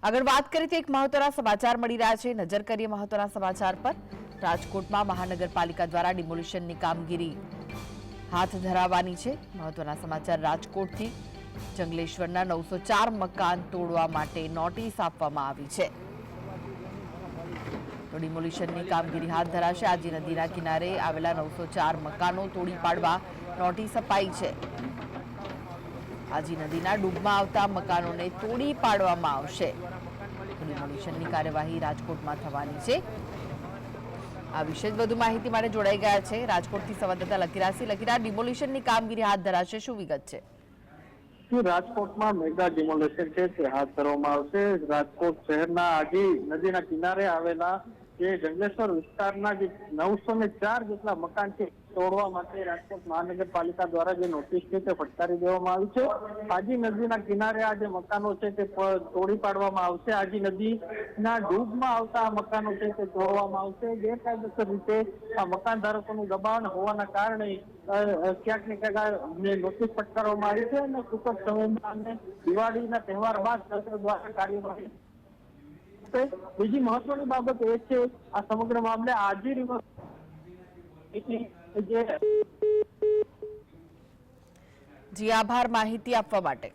આગળ વાત કરીએ તો એક મહત્વના સમાચાર મળી રહ્યા છે। નજર કરીએ મહત્વના સમાચાર પર। રાજકોટમાં મહાનગરપાલિકા દ્વારા ડિમોલિશનની કામગીરી હાથ ધરાવવાની છે। મહત્વના સમાચાર રાજકોટથી। જંગલેશ્વરના 904 મકાન તોડવા માટે નોટિસ આપવામાં આવી છે। તો ડિમોલિશનની કામગીરી હાથ ધરાશે। આજી નદીના કિનારે આવેલા 904 મકાનો તોડી પાડવા નોટિસ અપાઈ છે। આજી નદીના ડૂબમાં આવતા મકાનોને તોડી પાડવામાં આવશે। ડિમોલિશનની કાર્યવાહી રાજકોટમાં થવાની છે। આ વિશે વધુ માહિતી માટે જોડાઈ ગયા છે રાજકોટથી સંવાદદાતા લકીરાસિંહ। લકીરા, ડિમોલિશનની કામગીરી હાથ ધરાશે, શું વિગત છે? રાજકોટમાં મેગા ડિમોલેશન છે તે હાથ ધરવામાં આવશે। રાજકોટ શહેરના આજી નદીના કિનારે આવેલા જે જંગલેશ્વર વિસ્તારના જે 904 જેટલા મકાન છે તોડવા માટે રાજકોટ મહાનગરપાલિકા દ્વારા જે નોટિસ છે તે ફટકારી દેવામાં આવી છે। આજી નદીના કિનારે આ જે મકાનો છે તે તોડી પાડવામાં આવશે। આજી નદીના ડૂબમાં આવતા આ મકાનો છે તે તોડવામાં આવશે। ગેરકાયદેસર રીતે આ મકાન ધારકોનું દબાણ હોવાના કારણે ક્યાંક ને ક્યાંક નોટિસ ફટકારવામાં આવી છે અને ટૂંક જ સમયમાં દિવાળીના તહેવાર બાદ તંત્ર દ્વારા કાર્યવાહી। બીજી મહત્વની બાબત એ છે આ સમગ્ર મામલે આજી રિવર જી આભાર માહિતી આપવા માટે।